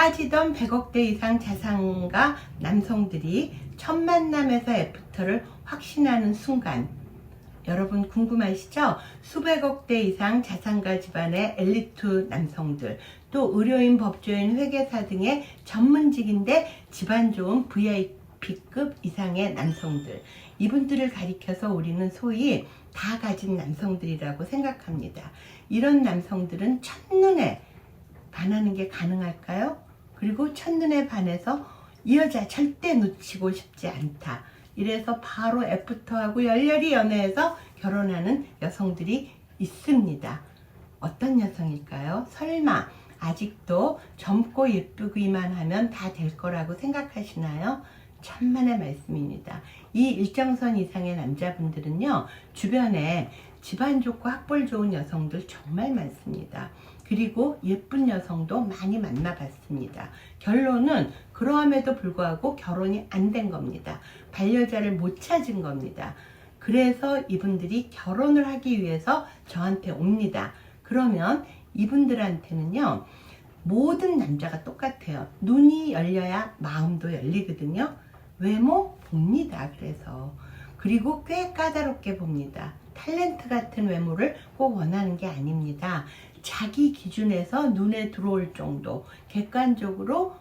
따지던 100억대 이상 자산가 남성들이 첫 만남에서 애프터를 확신하는 순간, 여러분 궁금하시죠? 수백억대 이상 자산가 집안의 엘리트 남성들, 또 의료인, 법조인, 회계사 등의 전문직인데 집안 좋은 VIP급 이상의 남성들, 이분들을 가리켜서 우리는 소위 다 가진 남성들이라고 생각합니다. 이런 남성들은 첫눈에 반하는 게 가능할까요? 그리고 첫눈에 반해서 이 여자 절대 놓치고 싶지 않다, 이래서 바로 애프터하고 열렬히 연애해서 결혼하는 여성들이 있습니다. 어떤 여성일까요? 설마 아직도 젊고 예쁘기만 하면 다 될 거라고 생각하시나요? 천만의 말씀입니다. 이 일정선 이상의 남자분들은요, 주변에 집안 좋고 학벌 좋은 여성들 정말 많습니다. 그리고 예쁜 여성도 많이 만나봤습니다. 결론은 그러함에도 불구하고 결혼이 안 된 겁니다. 반려자를 못 찾은 겁니다. 그래서 이분들이 결혼을 하기 위해서 저한테 옵니다. 그러면 이분들한테는요, 모든 남자가 똑같아요. 눈이 열려야 마음도 열리거든요. 외모 봅니다. 그리고 꽤 까다롭게 봅니다. 탤런트 같은 외모를 꼭 원하는 게 아닙니다. 자기 기준에서 눈에 들어올 정도 객관적으로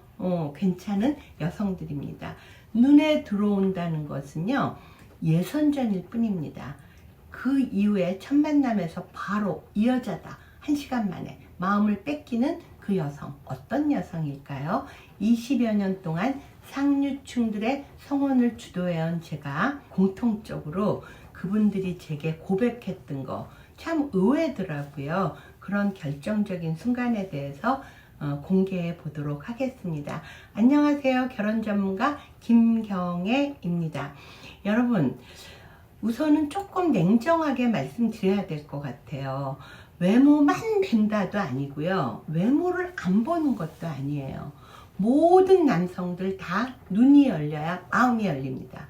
괜찮은 여성들입니다. 눈에 들어온다는 것은요, 예선전일 뿐입니다. 그 이후에 첫 만남에서 바로 이 여자다, 1시간 만에 마음을 뺏기는 그 여성, 어떤 여성일까요? 20여 년 동안 상류층들의 성혼을 주도해온 제가 공통적으로 그분들이 제게 고백했던 거 참 의외더라고요. 그런 결정적인 순간에 대해서 공개해 보도록 하겠습니다. 안녕하세요. 결혼 전문가 김경애입니다. 여러분, 우선은 조금 냉정하게 말씀드려야 될 것 같아요. 외모만 뵌다도 아니고요, 외모를 안 보는 것도 아니에요. 모든 남성들 다 눈이 열려야 마음이 열립니다.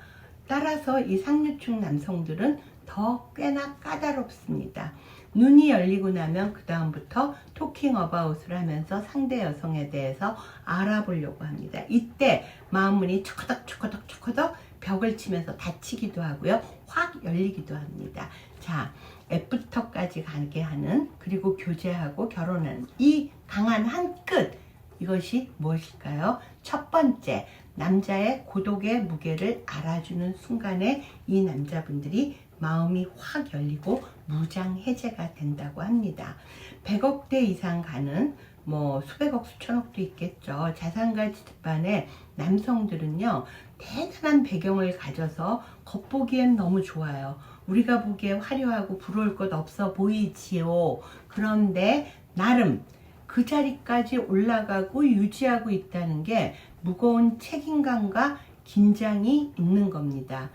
따라서 이 상류층 남성들은 더 꽤나 까다롭습니다. 눈이 열리고 나면 그 다음부터 토킹 어바웃을 하면서 상대 여성에 대해서 알아보려고 합니다. 이때 마음문이 초커덕 벽을 치면서 닫히기도 하고요, 확 열리기도 합니다. 자, 애프터까지 가게 하는, 그리고 교제하고 결혼하는 이 강한 한 끝, 이것이 무엇일까요? 첫 번째, 남자의 고독의 무게를 알아주는 순간에 이 남자분들이 마음이 확 열리고 무장해제가 된다고 합니다. 100억대 이상 가는, 수백억 수천억도 있겠죠, 자산가 집안의 남성들은요, 대단한 배경을 가져서 겉보기엔 너무 좋아요. 우리가 보기에 화려하고 부러울 것 없어 보이지요. 그런데 나름 그 자리까지 올라가고 유지하고 있다는 게 무거운 책임감과 긴장이 있는 겁니다.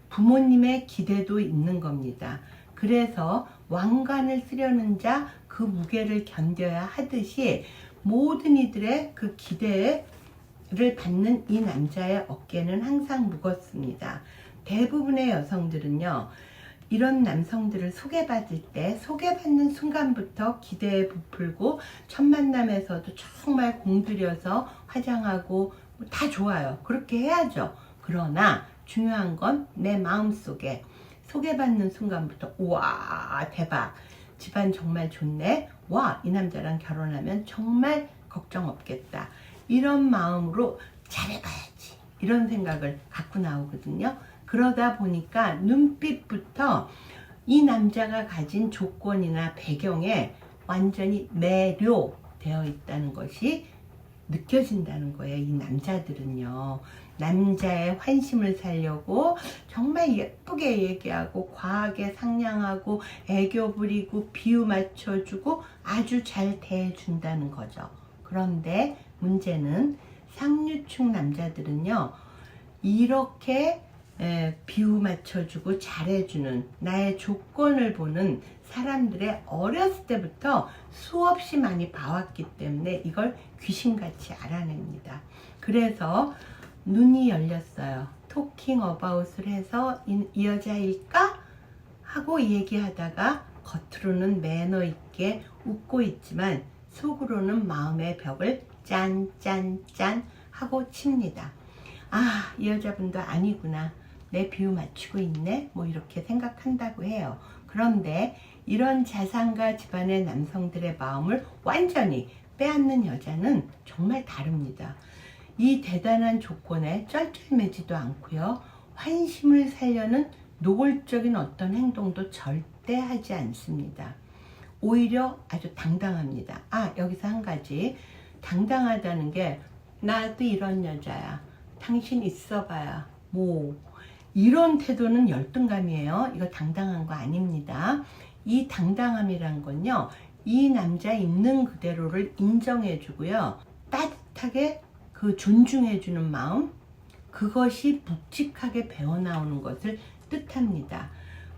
부모님의 기대도 있는 겁니다. 그래서 왕관을 쓰려는 자 그 무게를 견뎌야 하듯이 모든 이들의 그 기대를 받는 이 남자의 어깨는 항상 무겁습니다. 대부분의 여성들은요, 이런 남성들을 소개받을 때 소개받는 순간부터 기대에 부풀고 첫 만남에서도 정말 공들여서 화장하고 다 좋아요. 그렇게 해야죠. 그러나 중요한 건 내 마음속에 소개받는 순간부터 우와 대박, 집안 정말 좋네, 와 이 남자랑 결혼하면 정말 걱정 없겠다, 이런 마음으로 잘해봐야지, 이런 생각을 갖고 나오거든요. 그러다 보니까 눈빛부터 이 남자가 가진 조건이나 배경에 완전히 매료되어 있다는 것이 느껴진다는 거예요. 이 남자들은요, 남자의 환심을 사려고 정말 예쁘게 얘기하고 과하게 상냥하고 애교 부리고 비유 맞춰주고 아주 잘 대해준다는 거죠. 그런데 문제는 상류층 남자들은요, 이렇게 비유 맞춰주고 잘해주는 나의 조건을 보는 사람들의 어렸을 때부터 수없이 많이 봐왔기 때문에 이걸 귀신같이 알아냅니다. 그래서 눈이 열렸어요. 토킹 어바웃을 해서 이 여자일까? 하고 얘기하다가 겉으로는 매너 있게 웃고 있지만 속으로는 마음의 벽을 짠, 짠, 짠 하고 칩니다. 아, 이 여자분도 아니구나. 내 비유 맞추고 있네. 뭐 이렇게 생각한다고 해요. 그런데 이런 자상가 집안의 남성들의 마음을 완전히 빼앗는 여자는 정말 다릅니다. 이 대단한 조건에 쩔쩔매지도 않고요. 환심을 살려는 노골적인 어떤 행동도 절대 하지 않습니다. 오히려 아주 당당합니다. 아, 여기서 한 가지. 당당하다는 게 나도 이런 여자야. 당신 있어봐야 뭐 이런 태도는 열등감이에요. 이거 당당한 거 아닙니다. 이 당당함이란 건요. 이 남자 있는 그대로를 인정해주고요. 따뜻하게 그 존중해주는 마음, 그것이 묵직하게 배어나오는 것을 뜻합니다.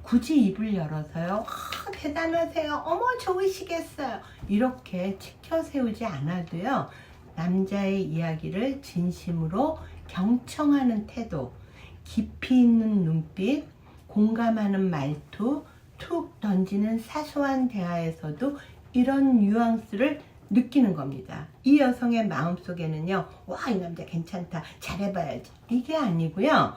굳이 입을 열어서요. 대단하세요. 어머 좋으시겠어요. 이렇게 치켜 세우지 않아도요. 남자의 이야기를 진심으로 경청하는 태도, 깊이 있는 눈빛, 공감하는 말투, 툭 던지는 사소한 대화에서도 이런 뉘앙스를 느끼는 겁니다. 이 여성의 마음속에는요. 와, 이 남자 괜찮다. 잘해봐야지. 이게 아니고요.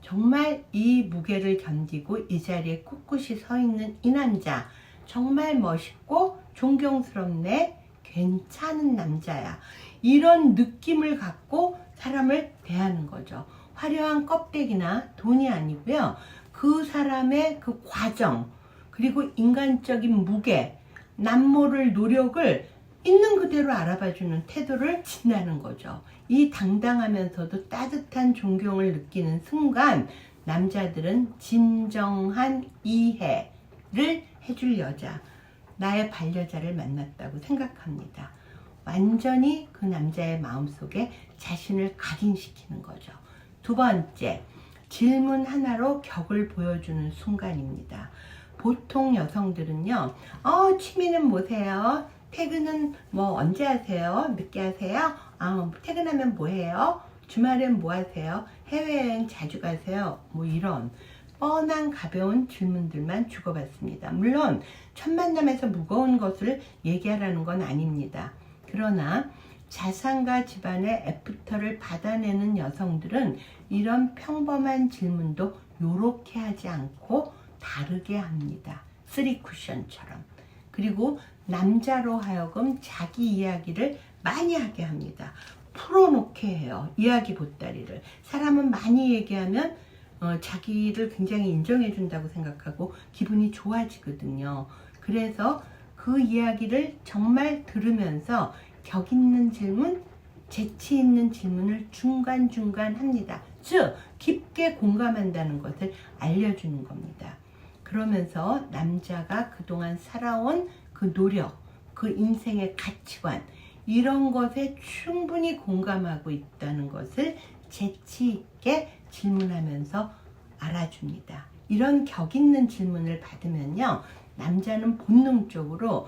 정말 이 무게를 견디고 이 자리에 꿋꿋이 서 있는 이 남자. 정말 멋있고 존경스럽네. 괜찮은 남자야. 이런 느낌을 갖고 사람을 대하는 거죠. 화려한 껍데기나 돈이 아니고요. 그 사람의 그 과정, 그리고 인간적인 무게, 남모를 노력을 있는 그대로 알아봐주는 태도를 지나는 거죠. 이 당당하면서도 따뜻한 존경을 느끼는 순간 남자들은 진정한 이해를 해줄 여자, 나의 반려자를 만났다고 생각합니다. 완전히 그 남자의 마음속에 자신을 각인시키는 거죠. 두 번째, 질문 하나로 격을 보여주는 순간입니다. 보통 여성들은요, 취미는 뭐세요? 퇴근은 뭐 언제 하세요? 늦게 하세요? 퇴근하면 뭐 해요? 주말엔 뭐 하세요? 해외여행 자주 가세요? 뭐 이런 뻔한 가벼운 질문들만 주고받습니다. 물론 첫 만남에서 무거운 것을 얘기하라는 건 아닙니다. 그러나 자상가 집안의 애프터를 받아내는 여성들은 이런 평범한 질문도 요렇게 하지 않고 다르게 합니다. 쓰리 쿠션처럼. 그리고 남자로 하여금 자기 이야기를 많이 하게 합니다. 풀어놓게 해요. 이야기 보따리를. 사람은 많이 얘기하면 자기를 굉장히 인정해 준다고 생각하고 기분이 좋아지거든요. 그래서 그 이야기를 정말 들으면서 격 있는 질문, 재치 있는 질문을 중간중간 합니다. 즉, 깊게 공감한다는 것을 알려주는 겁니다. 그러면서 남자가 그동안 살아온 그 노력, 그 인생의 가치관, 이런 것에 충분히 공감하고 있다는 것을 재치 있게 질문하면서 알아줍니다. 이런 격 있는 질문을 받으면요, 남자는 본능적으로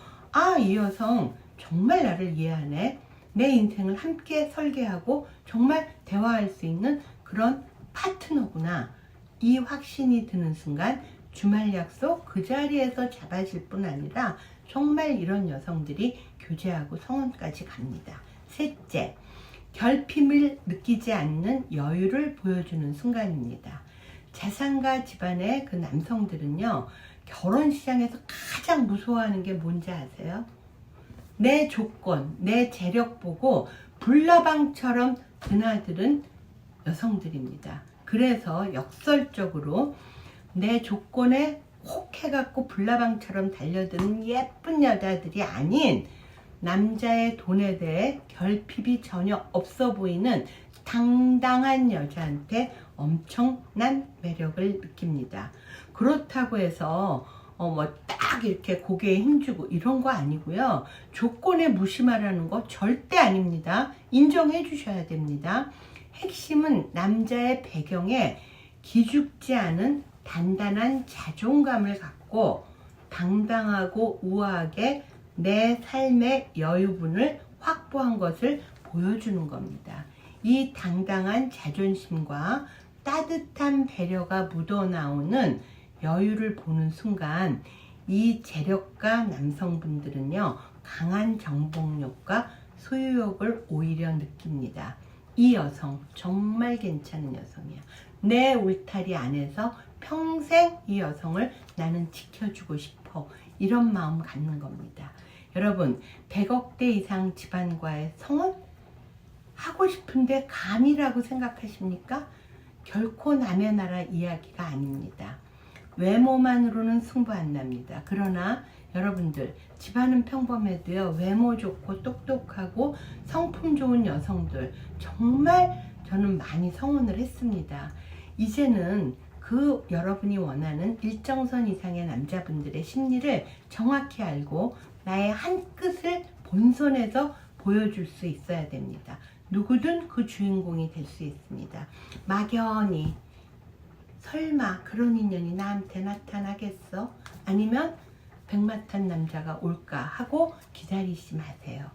이 여성 정말 나를 이해하네. 내 인생을 함께 설계하고 정말 대화할 수 있는 그런 파트너구나. 이 확신이 드는 순간 주말 약속 그 자리에서 잡아질 뿐 아니라 정말 이런 여성들이 교제하고 성혼까지 갑니다. 셋째, 결핍을 느끼지 않는 여유를 보여주는 순간입니다. 자산가 집안의 그 남성들은요, 결혼 시장에서 가장 무서워하는 게 뭔지 아세요? 내 조건, 내 재력 보고 불나방처럼 드나드는 여성들입니다. 그래서 역설적으로 내 조건에 혹해갖고 불나방처럼 달려드는 예쁜 여자들이 아닌 남자의 돈에 대해 결핍이 전혀 없어 보이는 당당한 여자한테 엄청난 매력을 느낍니다. 그렇다고 해서 딱 이렇게 고개에 힘주고 이런 거 아니고요. 조건에 무심하라는 거 절대 아닙니다. 인정해 주셔야 됩니다. 핵심은 남자의 배경에 기죽지 않은 단단한 자존감을 갖고 당당하고 우아하게 내 삶의 여유분을 확보한 것을 보여주는 겁니다. 이 당당한 자존심과 따뜻한 배려가 묻어나오는 여유를 보는 순간 이 재력가 남성분들은요, 강한 정복력과 소유욕을 오히려 느낍니다. 이 여성 정말 괜찮은 여성이야. 내 울타리 안에서 평생 이 여성을 나는 지켜주고 싶어. 이런 마음 갖는 겁니다. 여러분, 100억대 이상 집안과의 성혼? 하고 싶은데 감이라고 생각하십니까? 결코 남의 나라 이야기가 아닙니다. 외모만으로는 승부 안 납니다. 그러나 여러분들, 집안은 평범해도요, 외모 좋고 똑똑하고 성품 좋은 여성들 정말 저는 많이 성혼을 했습니다. 이제는 그 여러분이 원하는 일정선 이상의 남자분들의 심리를 정확히 알고 나의 한 끝을 본선에서 보여줄 수 있어야 됩니다. 누구든 그 주인공이 될 수 있습니다. 막연히 설마 그런 인연이 나한테 나타나겠어? 아니면 백마탄 남자가 올까 하고 기다리지 마세요.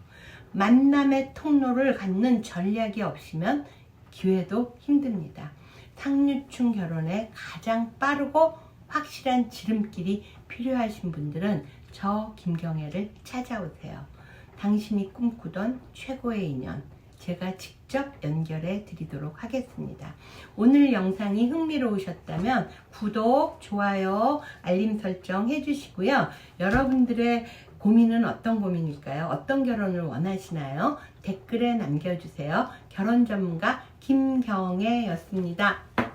만남의 통로를 갖는 전략이 없으면 기회도 힘듭니다. 상류층 결혼에 가장 빠르고 확실한 지름길이 필요하신 분들은 저 김경애를 찾아오세요. 당신이 꿈꾸던 최고의 인연, 제가 직접 연결해 드리도록 하겠습니다. 오늘 영상이 흥미로우셨다면 구독, 좋아요, 알림 설정 해주시고요. 여러분들의 고민은 어떤 고민일까요? 어떤 결혼을 원하시나요? 댓글에 남겨주세요. 결혼 전문가 김경애였습니다.